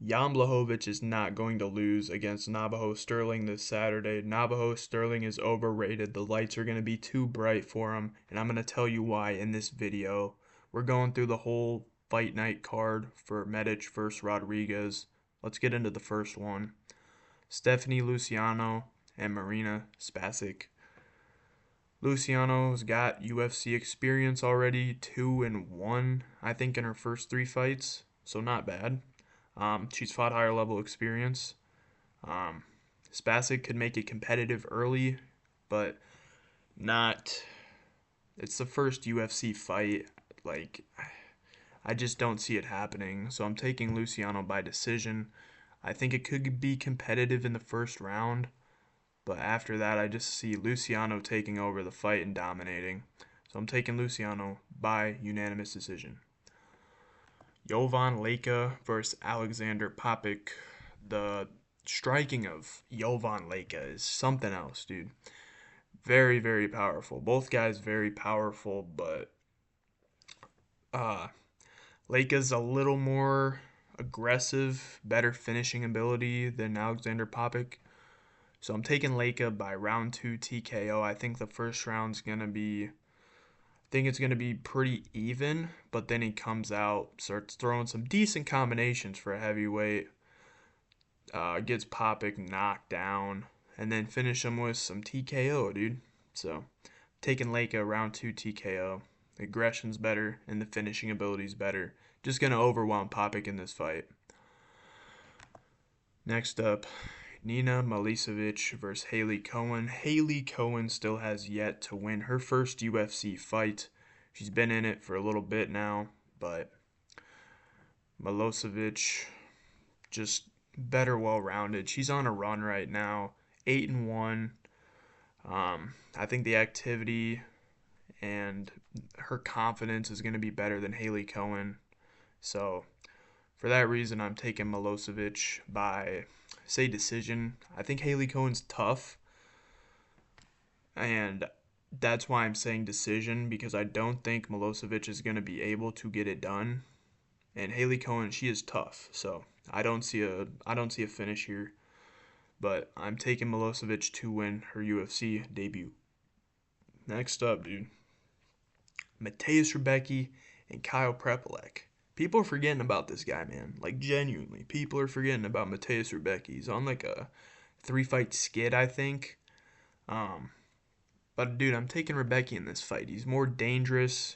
Jan Blachowicz is not going to lose against Navajo Sterling this Saturday. Navajo Sterling is overrated. The lights are going to be too bright for him, and I'm going to tell you why in this video. We're going through the whole fight night card for Medic versus Rodriguez. Let's get into the first one. Stephanie Luciano and Marina Spasic. Luciano's got UFC experience already, 2-1, I think, in her first 3 fights, so not bad. She's fought higher level experience. Um, Spasic could make it competitive early, but not. It's the first UFC fight. Like, I just don't see it happening. So I'm taking Luciano by decision. I think it could be competitive in the first round, but after that, I just see Luciano taking over the fight and dominating. So I'm taking Luciano by unanimous decision. Jovan Leka versus Alexander Popik. The striking of Jovan Leka is something else, dude. Very, very powerful. Both guys very powerful, but uh, Leka's a little more aggressive, better finishing ability than Alexander Popik. So I'm taking Leka by round 2 TKO. I think the first round's gonna be think it's going to be pretty even, but then he comes out, starts throwing some decent combinations for a heavyweight, gets Popik knocked down, and then finish him with some TKO, dude. So, taking Leica round 2 TKO. The aggression's better, and the finishing ability's better. Just going to overwhelm Popik in this fight. Next up, Nina Milicevic versus Haley Cohen. Haley Cohen still has yet to win her first UFC fight. She's been in it for a little bit now, but Milosevic just better well-rounded. She's on a run right now, 8-1. I think the activity and her confidence is going to be better than Haley Cohen. So for that reason, I'm taking Milosevic by, say, decision. I think Haley Cohen's tough, and that's why I'm saying decision, because I don't think Milosevic is going to be able to get it done. And Haley Cohen, she is tough, so I don't see a finish here. But I'm taking Milosevic to win her UFC debut. Next up, dude, Mateusz Rebecki and Kyle Prepolek. People are forgetting about this guy, man. Like, genuinely, people are forgetting about Mateusz Rebecki. He's on like a 3-fight skid, I think. But dude, I'm taking Rebecki in this fight. He's more dangerous.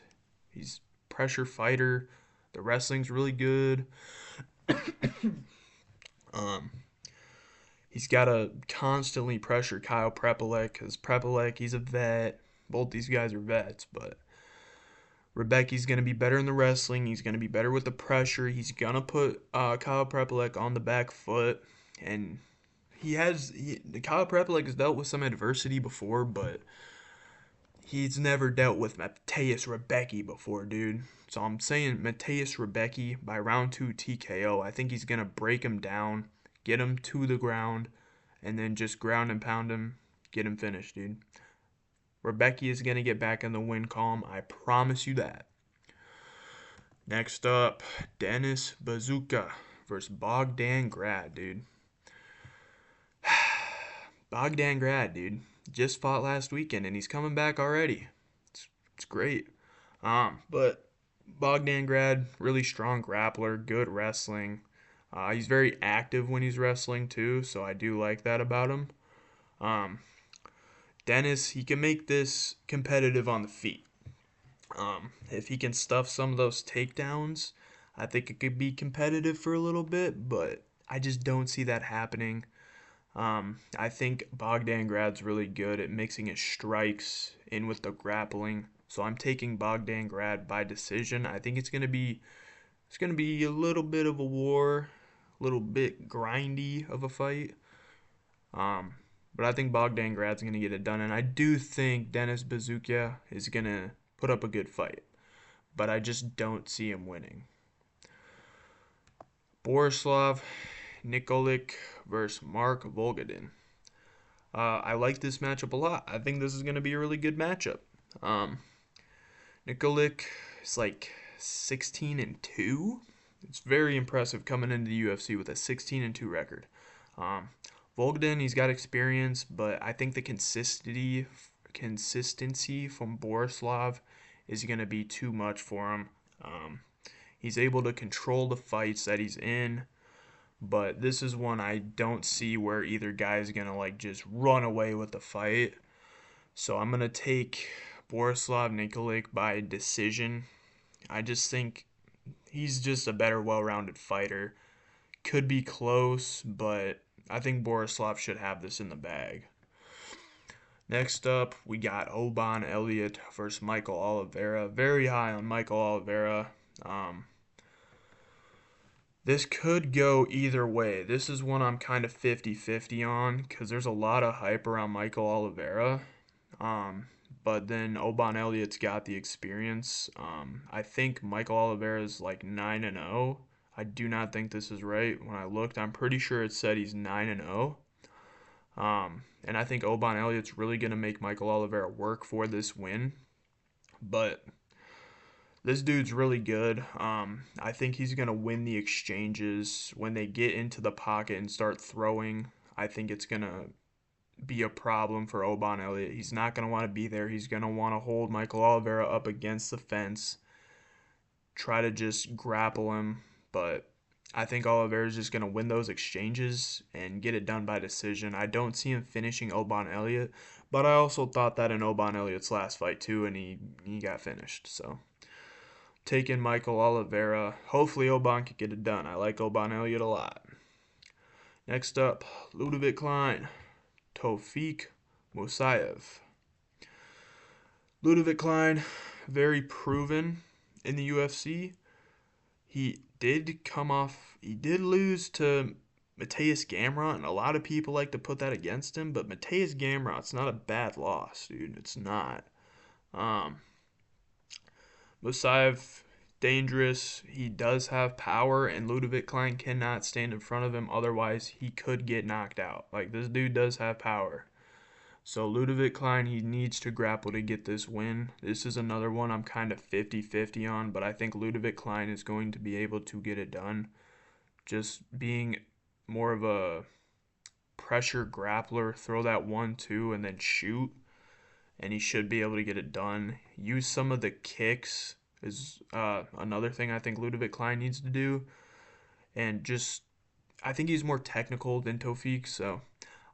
He's pressure fighter. The wrestling's really good. um, he's got to constantly pressure Kyle Prepolek, because Prepolek, he's a vet. Both these guys are vets, but Rebecki's going to be better in the wrestling. He's going to be better with the pressure. He's going to put Kyle Prepolek on the back foot. And Kyle Prepolek has dealt with some adversity before, but he's never dealt with Mateusz Rebecki before, dude. So I'm saying Mateusz Rebecki by round 2 TKO. I think he's going to break him down, get him to the ground, and then just ground and pound him, get him finished, dude. Rebecki is going to get back in the win column. I promise you that. Next up, Denis Bazooka versus Bogdan Grad, dude. Bogdan Grad, dude. Just fought last weekend, and he's coming back already. It's great. But Bogdan Grad, really strong grappler, good wrestling. He's very active when he's wrestling, too, so I do like that about him. Dennis, he can make this competitive on the feet. If he can stuff some of those takedowns, I think it could be competitive for a little bit, but I just don't see that happening. I think Bogdan Grad's really good at mixing his strikes in with the grappling, so I'm taking Bogdan Grad by decision. I think it's gonna be a little bit of a war, a little bit grindy of a fight. But I think Bogdan Grad's going to get it done. And I do think Denis Bazooka is going to put up a good fight. But I just don't see him winning. Borislav Nikolic versus Mark Volgodin. I like this matchup a lot. I think this is going to be a really good matchup. Nikolic is like 16-2. It's very impressive coming into the UFC with a 16-2 record. Um, Volgden, he's got experience, but I think the consistency from Borislav is going to be too much for him. Um, he's able to control the fights that he's in, but this is one I don't see where either guy is going to like just run away with the fight. So I'm going to take Borislav Nikolic by decision. I just think he's just a better, well-rounded fighter. Could be close, but I think Borislav should have this in the bag. Next up, we got Oban Elliott versus Michael Oliveira. Very high on Michael Oliveira. This could go either way. This is one I'm kind of 50-50 on because there's a lot of hype around Michael Oliveira. Um, but then Oban Elliott's got the experience. I think Michael Oliveira is like 9-0. I do not think this is right. When I looked, I'm pretty sure it said he's 9-0. And I think Oban Elliott's really going to make Michael Oliveira work for this win. But this dude's really good. I think he's going to win the exchanges. When they get into the pocket and start throwing, I think it's going to be a problem for Oban Elliott. He's not going to want to be there. He's going to want to hold Michael Oliveira up against the fence, try to just grapple him. But I think Oliveira's just going to win those exchanges and get it done by decision. I don't see him finishing Oban Elliott, but I also thought that in Oban Elliott's last fight too, and he got finished. So taking Michael Oliveira. Hopefully Oban can get it done. I like Oban Elliott a lot. Next up, Ludovic Klein, Tofik Musayev. Ludovic Klein, very proven in the UFC. He did lose to Mateus Gamrot, and a lot of people like to put that against him, but Mateus Gamrot's not a bad loss, dude. It's not. Musayev, dangerous. He does have power, and Ludovic Klein cannot stand in front of him. Otherwise, he could get knocked out. Like, this dude does have power. So Ludovic Klein, he needs to grapple to get this win. This is another one I'm kind of 50-50 on, but I think Ludovic Klein is going to be able to get it done. Just being more of a pressure grappler, throw that 1-2 and then shoot, and he should be able to get it done. Use some of the kicks is another thing I think Ludovic Klein needs to do. And just, I think he's more technical than Tofik, so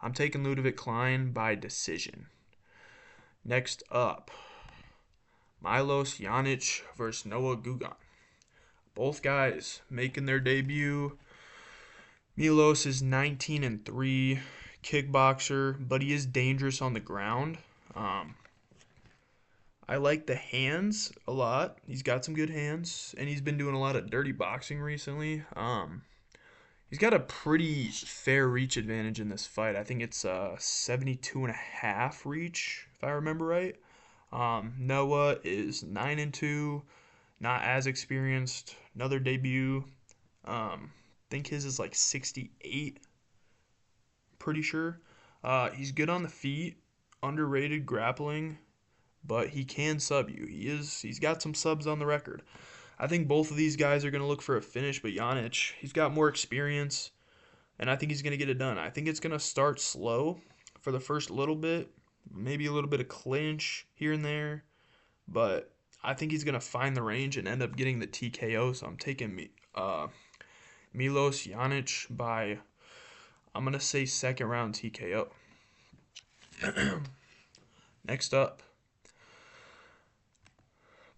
I'm taking Ludovic Klein by decision. Next up, Milos Janic versus Noah Gugan. Both guys making their debut. Milos is 19-3 kickboxer, but he is dangerous on the ground. I like the hands a lot. He's got some good hands, and he's been doing a lot of dirty boxing recently. He's got a pretty fair reach advantage in this fight. I think it's 72.5 reach, if I remember right. Noah is 9-2, not as experienced. Another debut. I think his is like 68. Pretty sure. He's good on the feet, underrated grappling, but he can sub you. He's got some subs on the record. I think both of these guys are going to look for a finish, but Janic, he's got more experience, and I think he's going to get it done. I think it's going to start slow for the first little bit, maybe a little bit of clinch here and there, but I think he's going to find the range and end up getting the TKO, so I'm taking Milos Janic by, I'm going to say second round TKO. Next up,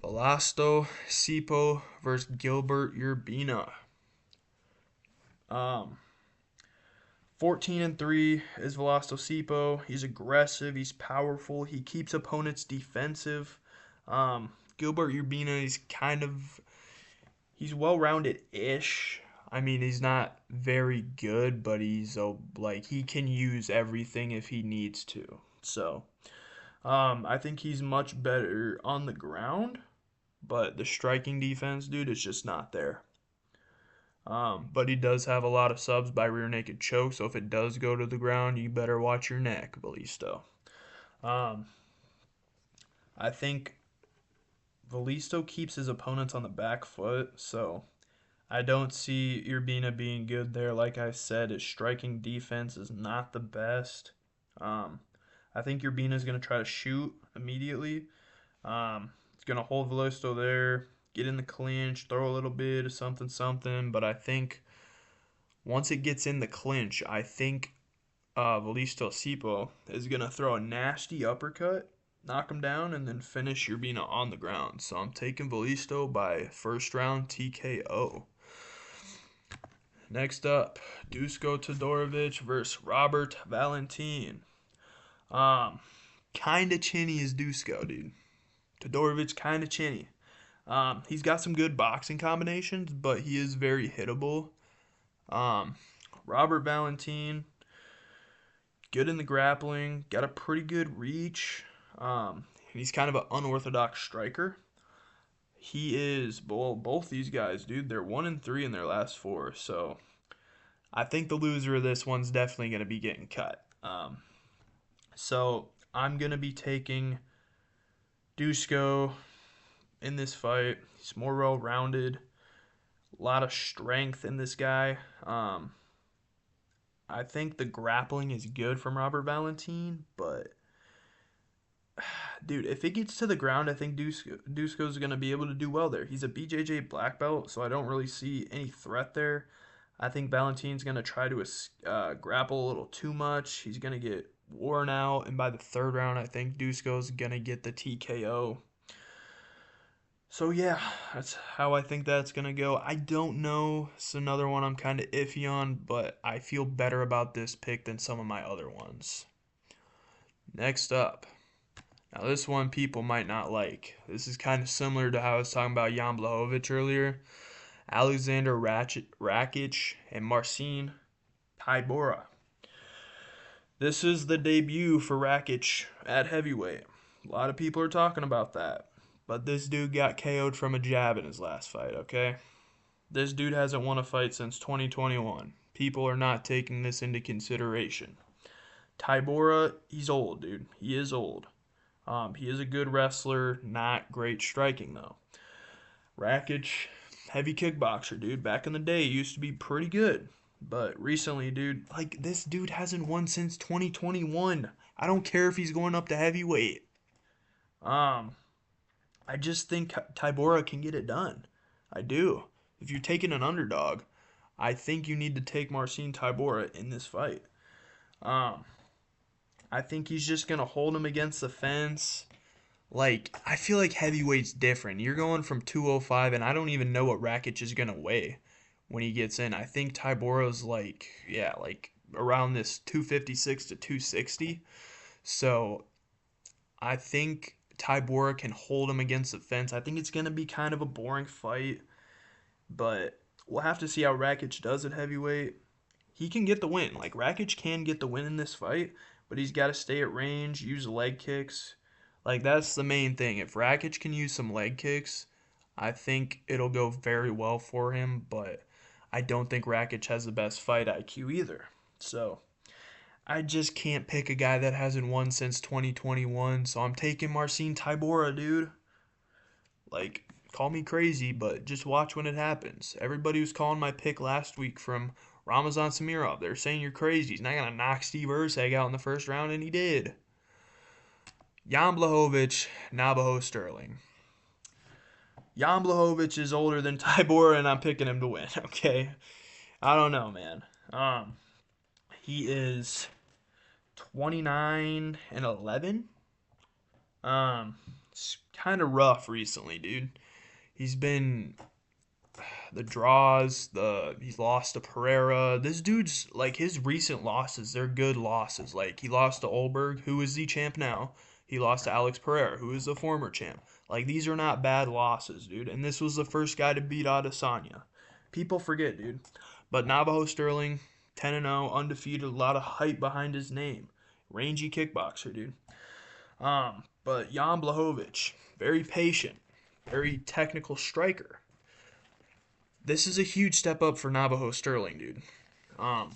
Vlasto Sipo versus Gilbert Urbina. 14-3 is Vlasto Sipo. He's aggressive. He's powerful. He keeps opponents defensive. Gilbert Urbina is he's well-rounded-ish. I mean, he's not very good, but he can use everything if he needs to. So, I think he's much better on the ground. But the striking defense, dude, is just not there. But he does have a lot of subs by rear naked choke, so if it does go to the ground, you better watch your neck, Valisto. I think Valisto keeps his opponents on the back foot, so I don't see Urbina being good there. Like I said, his striking defense is not the best. Um, I think Urbina is going to try to shoot immediately. He's going to hold Veloso there, get in the clinch, throw a little bit of something, something. But I think once it gets in the clinch, I think Valisto Sipo is going to throw a nasty uppercut, knock him down, and then finish Urbina on the ground. So I'm taking Valisto by first round TKO. Next up, Dusko Todorovic versus Robert Valentin. Um, Kinda chinny is Dusko, dude. Todorovic kinda chinny. He's got some good boxing combinations, but he is very hittable. Um, Robert Valentin, good in the grappling, got a pretty good reach. He's kind of an unorthodox striker. He is, well, both these guys, dude. They're 1-3 in their last four, so I think the loser of this one's definitely going to be getting cut. So I'm going to be taking Dusko in this fight. He's more well-rounded, a lot of strength in this guy. I think the grappling is good from Robert Valentin, but dude, if it gets to the ground, I think Dusko's going to be able to do well there. He's a BJJ black belt, so I don't really see any threat there. I think Valentin's going to try to grapple a little too much. He's going to get worn out, and by the third round, I think Dusko's going to get the TKO. So yeah, that's how I think that's going to go. I don't know. It's another one I'm kind of iffy on, but I feel better about this pick than some of my other ones. Next up. Now this one people might not like. This is kind of similar to how I was talking about Jan Blachowicz earlier. Alexander Rakic and Marcin Tybura. This is the debut for Rakic at heavyweight. A lot of people are talking about that. But this dude got KO'd from a jab in his last fight, okay? This dude hasn't won a fight since 2021. People are not taking this into consideration. Tybura, he's old, dude. He is old. He is a good wrestler, not great striking, though. Rakic, heavy kickboxer, dude. Back in the day, used to be pretty good. But recently, dude, like, this dude hasn't won since 2021. I don't care if he's going up to heavyweight. I just think Tybura can get it done. I do. If you're taking an underdog, I think you need to take Marcin Tybura in this fight. I think he's just going to hold him against the fence. Like, I feel like heavyweight's different. You're going from 205, and I don't even know what Rakic is going to weigh when he gets in. I think Tybura's like around this 256 to 260. So I think Tybura can hold him against the fence. I think it's going to be kind of a boring fight, but we'll have to see how Rakic does at heavyweight. He can get the win. Like, Rakic can get the win in this fight, but he's got to stay at range, use leg kicks. Like, that's the main thing. If Rakic can use some leg kicks, I think it'll go very well for him, but I don't think Rakic has the best fight IQ either. So I just can't pick a guy that hasn't won since 2021, so I'm taking Marcin Tybura, dude. Like, call me crazy, but just watch when it happens. Everybody was calling my pick last week from Ramazan Samirov. They're saying you're crazy. He's not going to knock Steve Erceg out in the first round, and he did. Jan Blachowicz, Navajo Sterling. Jan Blachowicz is older than Tybura, and I'm picking him to win, okay? I don't know, man. He is 29-11. It's kind of rough recently, dude. He's been the draws, he's lost to Pereira. This dude's like his recent losses, they're good losses. Like he lost to Olberg, who is the champ now. He lost to Alex Pereira, who is the former champ. Like these are not bad losses, dude. And this was the first guy to beat Adesanya. People forget, dude. But Navajo Sterling, 10-0, undefeated, a lot of hype behind his name. Rangy kickboxer, dude. But Jan Blachowicz, very patient, very technical striker. This is a huge step up for Navajo Sterling, dude. I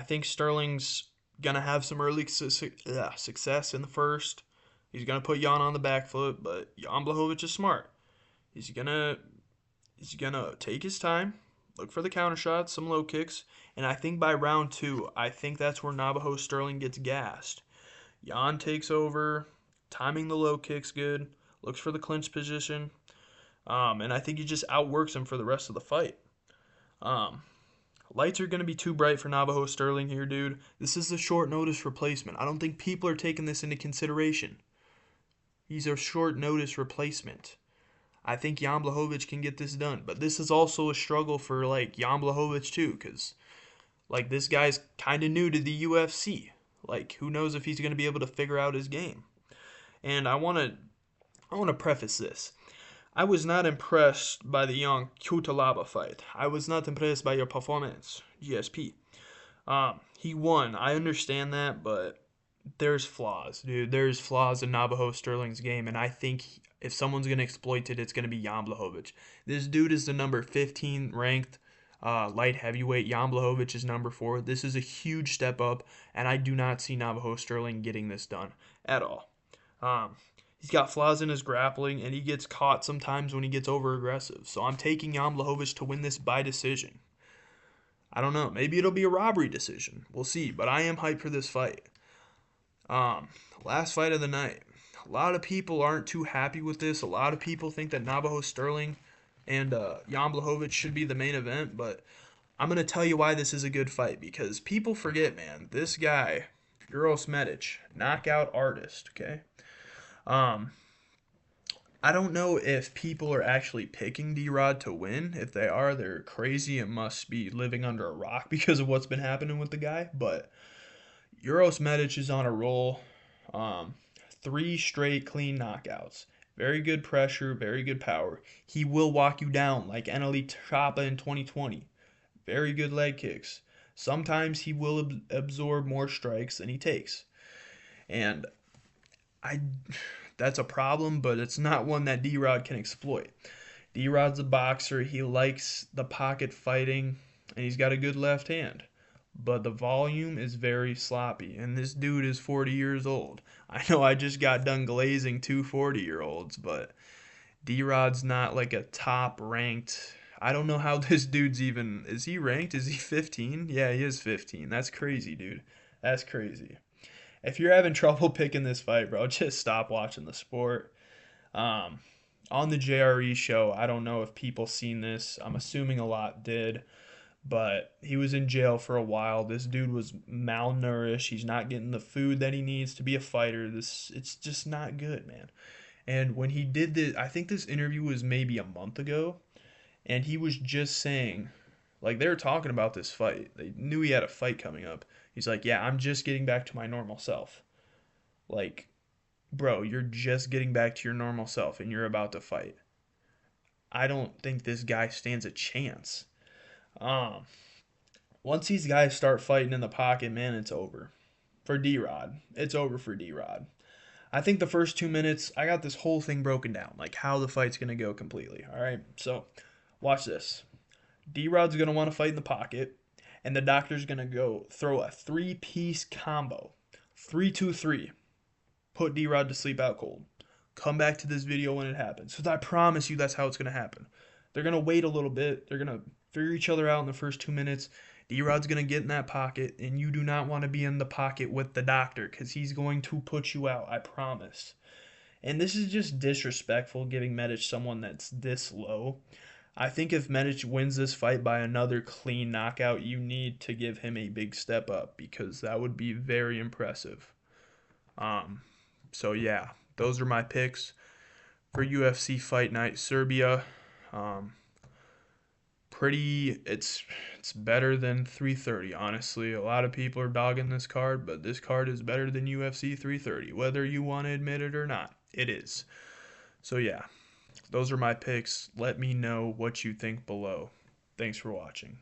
think Sterling's going to have some early success in the first. He's going to put Jan on the back foot, but Jan Blachowicz is smart. He's going to He's going to take his time, look for the counter shots, some low kicks, and I think by round 2, I think that's where Navajo Sterling gets gassed. Jan takes over, timing the low kicks good, looks for the clinch position, and I think he just outworks him for the rest of the fight. Um, Lights are going to be too bright for Navajo Sterling here, dude. This is a short notice replacement. I don't think people are taking this into consideration. He's a short notice replacement. I think Jan Blachowicz can get this done. But this is also a struggle for, like, Jan Blachowicz, too. Because, like, this guy's kind of new to the UFC. Like, who knows if he's going to be able to figure out his game. And I want to preface this. I was not impressed by the young Kutalaba fight. I was not impressed by your performance, GSP. He won. I understand that, but there's flaws, dude. There's flaws in Navajo Sterling's game, and I think if someone's going to exploit it, it's going to be Jan Blachowicz. This dude is the number 15 ranked light heavyweight. Jan Blachowicz is number 4. This is a huge step up, and I do not see Navajo Sterling getting this done at all. He's got flaws in his grappling, and he gets caught sometimes when he gets over-aggressive. So I'm taking Jan Blachowicz to win this by decision. I don't know. Maybe it'll be a robbery decision. We'll see. But I am hyped for this fight. Last fight of the night. A lot of people aren't too happy with this. A lot of people think that Navajo Sterling and Jan Blachowicz should be the main event. But I'm going to tell you why this is a good fight. Because people forget, man. This guy, Uros Medic, knockout artist, okay? I don't know if people are actually picking D-Rod to win. If they are, they're crazy and must be living under a rock because of what's been happening with the guy. But Uros Medic is on a roll. 3 straight clean knockouts. Very good pressure, very good power. He will walk you down like Eneli Chapa in 2020. Very good leg kicks. Sometimes he will absorb more strikes than he takes. And that's a problem, but it's not one that D-Rod can exploit. D-Rod's a boxer. He likes the pocket fighting, and he's got a good left hand. But the volume is very sloppy, and this dude is 40 years old. I know I just got done glazing 2 40-year-olds, but D-Rod's not like a top-ranked. I don't know how this dude's even. Is he ranked? Is he 15? Yeah, he is 15. That's crazy, dude. That's crazy. If you're having trouble picking this fight, bro, just stop watching the sport. On the JRE show, I don't know if people seen this. I'm assuming a lot did. But he was in jail for a while. This dude was malnourished. He's not getting the food that he needs to be a fighter. It's just not good, man. And when he did this, I think this interview was maybe a month ago. And he was just saying, like, they were talking about this fight. They knew he had a fight coming up. He's like, yeah, I'm just getting back to my normal self. Like, bro, you're just getting back to your normal self and you're about to fight. I don't think this guy stands a chance. Once these guys start fighting in the pocket, man, it's over. For D-Rod. It's over for D-Rod. I think the first 2 minutes, I got this whole thing broken down. Like, how the fight's going to go completely. Alright? So, watch this. D-Rod's going to want to fight in the pocket. And the doctor's going to go throw a 3-piece combo. 3-2-3. Put D-Rod to sleep out cold. Come back to this video when it happens. Because I promise you that's how it's going to happen. They're going to wait a little bit. They're going to figure each other out in the first 2 minutes. D-Rod's going to get in that pocket. And you do not want to be in the pocket with the doctor. Because he's going to put you out. I promise. And this is just disrespectful, giving Medic someone that's this low. I think if Medic wins this fight by another clean knockout, you need to give him a big step up because that would be very impressive. So yeah, those are my picks for UFC Fight Night Serbia. It's better than 330, honestly. A lot of people are dogging this card, but this card is better than UFC 330, whether you want to admit it or not. It is. So yeah. Those are my picks. Let me know what you think below. Thanks for watching.